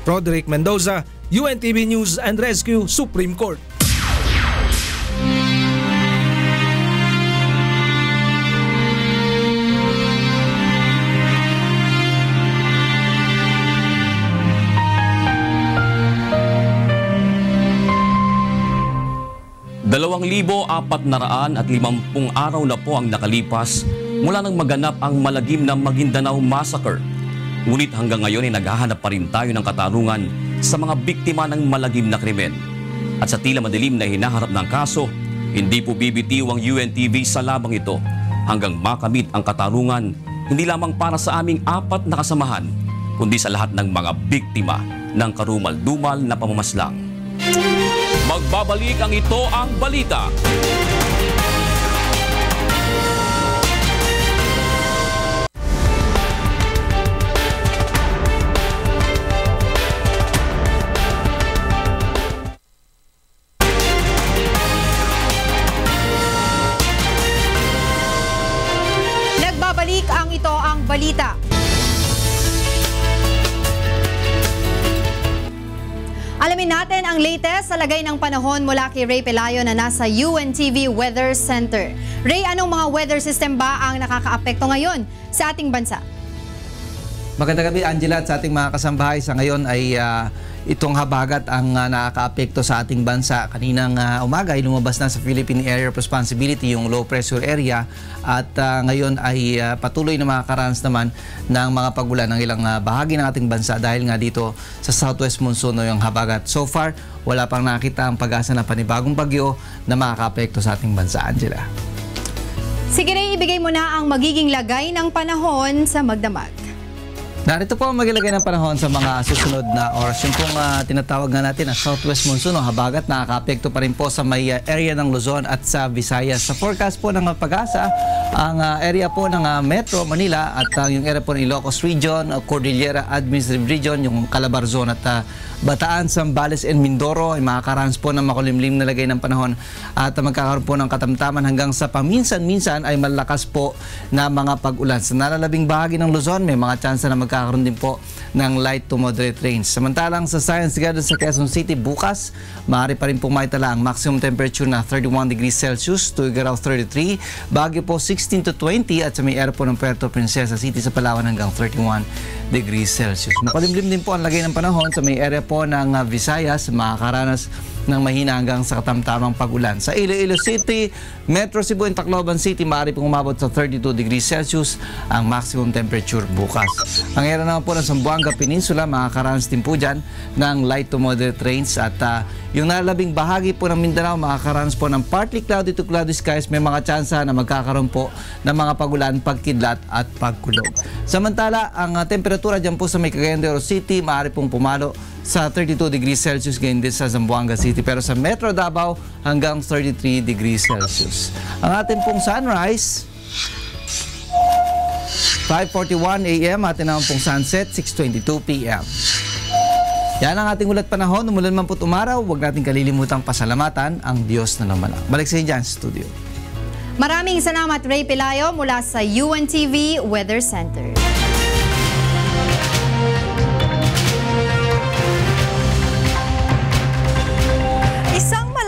Roderick Mendoza, UNTV News and Rescue, Supreme Court. at 50 araw na po ang nakalipas mula nang maganap ang malagim na Maguindanao Massacre. Ngunit hanggang ngayon ay naghahanap pa rin tayo ng katarungan sa mga biktima ng malagim na krimen. At sa tila madilim na hinaharap ng kaso, hindi po bibitiw ang UNTV sa labang ito. hanggang makamit ang katarungan hindi lamang para sa aming 4 na kasamahan, kundi sa lahat ng mga biktima ng karumal-dumal na pamamaslang. Magbabalik ang Ito ang Balita. Nagbabalik ang Ito ang Balita. Alamin natin ang latest sa lagay ng panahon mula kay Ray Pelayo na nasa UNTV Weather Center. Ray, anong mga weather system ba ang nakakaapekto ngayon sa ating bansa? Magandang gabi, Angela, at sa ating mga kasambahay. Sa ngayon ay itong habagat ang nakakaapekto sa ating bansa. Kaninang umaga ay lumabas na sa Philippine Area of Responsibility yung low pressure area at ngayon ay patuloy na makakaranas naman ng mga pagulan ng ilang bahagi ng ating bansa dahil nga dito sa southwest monsoon yung habagat. So far, wala pang nakita ang pag-asa na panibagong bagyo na makakaapekto sa ating bansa, Angela. Sige rin, ibigay mo na ang magiging lagay ng panahon sa magdamag. Narito po ang magilagay ng panahon sa mga susunod na oras. Yung pong tinatawag nga natin na southwest monsoon o habagat, nakaka-apekto pa rin po sa may area ng Luzon at sa Visayas. Sa forecast po ng pag-asa, ang area po ng Metro Manila at yung area po ng Ilocos Region, Cordillera Administrative Region, yung Calabarzon at Bataan, Zambales and Mindoro ay makakaranas po ng makulimlim na lagay ng panahon at magkakaroon po ng katamtaman hanggang sa paminsan-minsan ay malakas po na mga pag-ulan. Sa nalalabing bahagi ng Luzon, may mga tsansa na magkakaroon din po ng light to moderate rains. Samantalang sa Science Garden sa Quezon City, bukas, maaari pa rin po maitala ang maximum temperature na 31 degrees Celsius, Tuguegarao 33, Baguio po 16 to 20 at sa may area po ng Puerto Princesa City sa Palawan hanggang 31 degrees Celsius. Makulimlim din po ang lagay ng panahon sa may area po ng Visayas, makakaranas ng mahina hanggang sa katamtamang pag-ulan. Sa Iloilo City, Metro Cebu and Tacloban City, maaari pong umabot sa 32 degrees Celsius ang maximum temperature bukas. Ang area naman po ng Zamboanga Peninsula, makakaranas din po dyan ng light to moderate rains at yung nalalabing bahagi po ng Mindanao, makakaranas po ng partly cloudy to cloudy skies. May mga tsansa na magkakaroon po ng mga pag-ulan, pagkidlat at pagkulog. Samantala, ang temperatura dyan po sa may Cagayan de Oro City, maaari pong pumalo sa 32 degrees Celsius ngayon din sa Zamboanga City. Pero sa Metro Davao hanggang 33 degrees Celsius. Ang ating pong sunrise, 5:41 a.m. Atin naman pong sunset, 6:22 p.m. Yan ang ating ulat panahon. Umulan man po't umaraw, huwag natin kalilimutang pasalamatan ang Diyos na naman. Balik sa inyo dyan sa studio. Maraming salamat, Ray Pelayo mula sa UNTV Weather Center.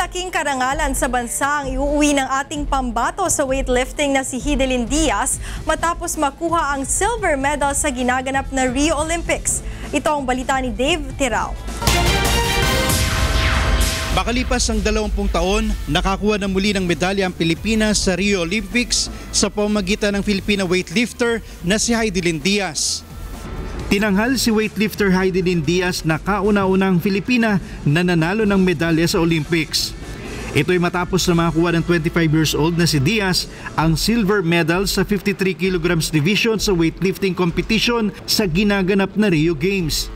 Malaking karangalan sa bansa ang iuuwi ng ating pambato sa weightlifting na si Hidilyn Diaz matapos makuha ang silver medal sa ginaganap na Rio Olympics. Ito ang balita ni Dave Tirao. Makalipas ang 20 taon, nakakuha na muli ng medalya ang Pilipinas sa Rio Olympics sa pamamagitan ng Filipina weightlifter na si Hidilyn Diaz. Tinanghal si weightlifter Hidilyn Diaz na kauna-unang Filipina na nanalo ng medalya sa Olympics. Ito'y matapos na makakuha ng 25 years old na si Diaz ang silver medal sa 53 kilograms division sa weightlifting competition sa ginaganap na Rio Games.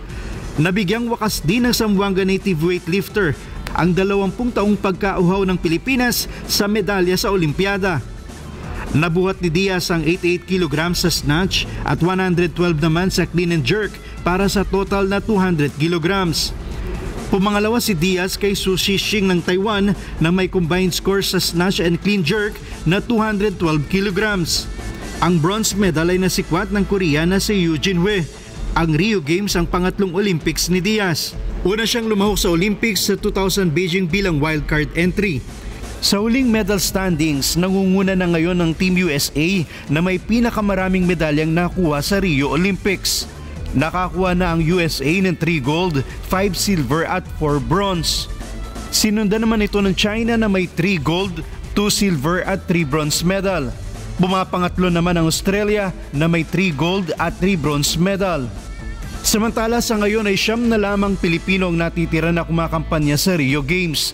Nabigyang wakas din ng Zamboanga native weightlifter ang 20 taong pagkauhaw ng Pilipinas sa medalya sa Olimpiada. Nabuhat ni Diaz ang 88 kilograms sa snatch at 112 naman sa clean and jerk para sa total na 200 kilograms. Pumangalawa si Diaz kay Su Shixing ng Taiwan na may combined score sa snatch and clean jerk na 212 kilograms. Ang bronze medal ay nasikwat ng Korea na si Eugene Hue. Ang Rio Games ang pangatlong Olympics ni Diaz. Una siyang lumahok sa Olympics sa 2000 Beijing bilang wildcard entry. Sa huling medal standings, nangunguna na ngayon ang Team USA na may pinakamaraming medalyang nakuha sa Rio Olympics. Nakakuha na ang USA ng 3 gold, 5 silver at 4 bronze. Sinundan naman ito ng China na may 3 gold, 2 silver at 3 bronze medal. Bumapangatlo naman ang Australia na may 3 gold at 3 bronze medal. Samantala sa ngayon ay 9 na lamang Pilipino ang natitira na kumakampanya sa Rio Games.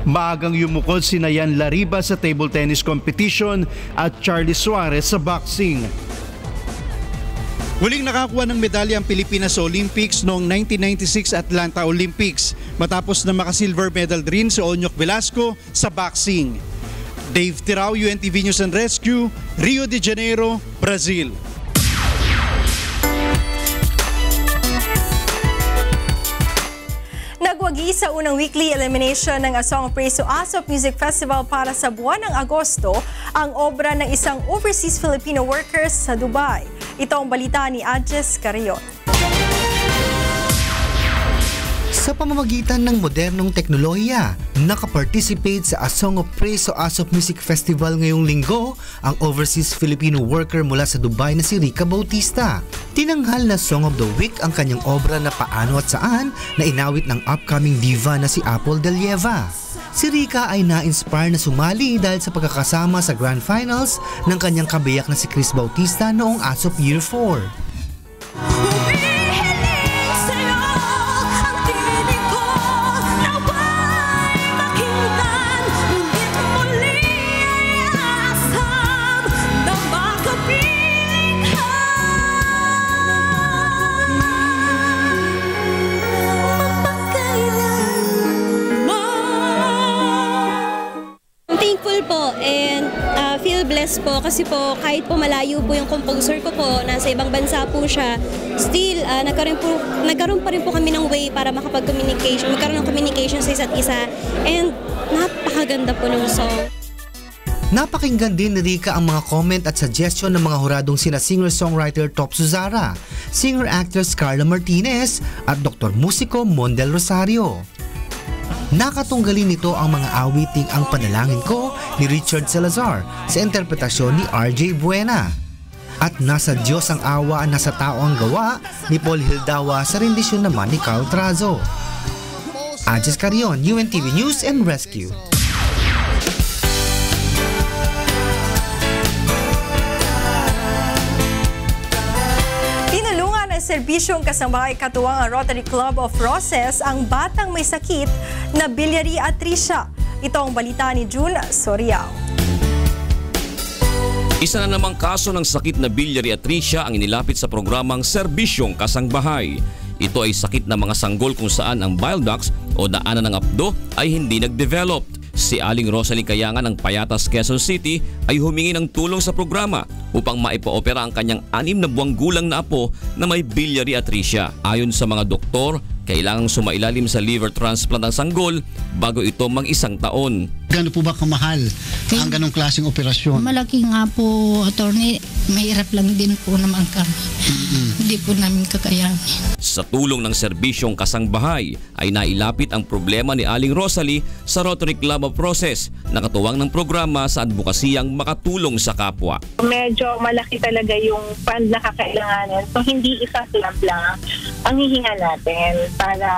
Maagang yumukod si Nayan Lariba sa table tennis competition at Charlie Suarez sa boxing. Huling nakakuha ng medalya ang Pilipinas sa Olympics noong 1996 Atlanta Olympics matapos na maka-silver medal rin si Onyok Velasco sa boxing. Dave Tirao, UNTV News and Rescue, Rio de Janeiro, Brazil. Nagwagi sa unang weekly elimination ng A Song of Praise to ASOP Music Festival para sa buwan ng Agosto ang obra ng isang overseas Filipino workers sa Dubai. Ito ang balita ni Adjes Carion. Sa pamamagitan ng modernong teknolohiya, nakaparticipate sa A Song of Praise o ASOP Music Festival ngayong linggo ang overseas Filipino worker mula sa Dubai na si Rica Bautista. Tinanghal na Song of the Week ang kanyang obra na Paano at Saan na inawit ng upcoming diva na si Apple de Lieva. Si Rica ay na-inspire na sumali dahil sa pagkakasama sa Grand Finals ng kanyang kabiyak na si Chris Bautista noong ASOP Year 4. Po and feel blessed po kasi po kahit po malayo po yung composer ko po, nasa ibang bansa po siya, still nagkaroon pa rin po kami ng way para magkaroon ng communication sa isa't isa, and napakaganda po ng song. Napakinggan din ni Rica ang mga comment at suggestion ng mga huradong sina singer-songwriter Top Suzara, singer-actress Carla Martinez at Dr. Musiko Mondel Rosario. Nakatunggalin nito ang mga awiting Ang Panalangin Ko ni Richard Salazar sa interpretasyon ni RJ Buena. At Nasa Diyos ang Awa, Nasa Tao ang Gawa ni Paul Hildawa sa rendisyon naman ni Carl Trazo. Adjes Carion, UNTV News and Rescue. Serbisyong kasambahay katuwang ang Rotary Club of Roces ang batang may sakit na biliary atresia. Ito ang balita ni June Soriao. Isa na namang kaso ng sakit na biliary atresia ang inilapit sa programang Serbisyong Kasangbahay. Ito ay sakit na mga sanggol kung saan ang bile ducts o daanan ng apdo ay hindi nag-develop. Si Aling Rosalie Kayangan ng Payatas, Quezon City ay humingi ng tulong sa programa upang maipa-opera ang kanyang 6 na buwang gulang na apo na may biliary atresia. Ayon sa mga doktor, kailangang sumailalim sa liver transplant ang sanggol bago ito mag-1 taon. Gano'n po ba kamahal ang ganong klaseng operasyon? Malaki nga po, attorney. Mahirap lang din po naman kami. Hindi po namin kakayanin. Sa tulong ng Serbisyong Kasangbahay ay nailapit ang problema ni Aling Rosalie sa Rotary Club of Roces na katuwang ng programa sa advokasiyang makatulong sa kapwa. Medyo malaki talaga yung fund na kakailanganin. So hindi isa slab lang ang hihinga natin para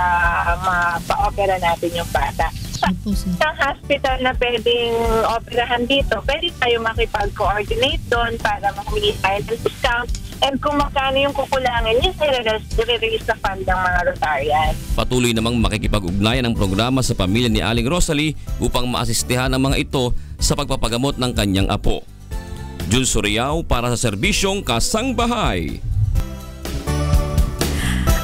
mapa-opera natin yung bata. Sa hospital na pwedeng operahan dito, pwede tayo makipag-coordinate doon para makamili tayo ng discount. And kung magkano yung kukulangin, yun i-release sa fund ng mga Rotarian. Patuloy namang makikipag-ugnayan ang programa sa pamilya ni Aling Rosalie upang maasistihan ang mga ito sa pagpapagamot ng kanyang apo. Jun Soriao para sa Serbisyong Kasangbahay.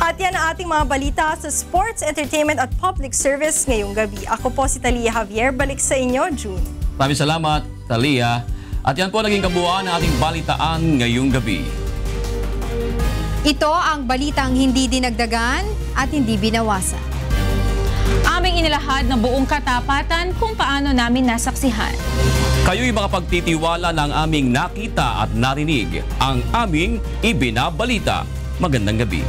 At yan ang ating mga balita sa sports, entertainment at public service ngayong gabi. Ako po si Talia Javier. Balik sa inyo, June. Maraming salamat, Talia. At yan po naging kabuuan ng ating balitaan ngayong gabi. Ito ang balitang hindi dinagdagan at hindi binawasan. Aming inilahad na buong katapatan kung paano namin nasaksihan. Kayo'y makapagtitiwala ng aming nakita at narinig. Ang aming ibinabalita. Magandang gabi.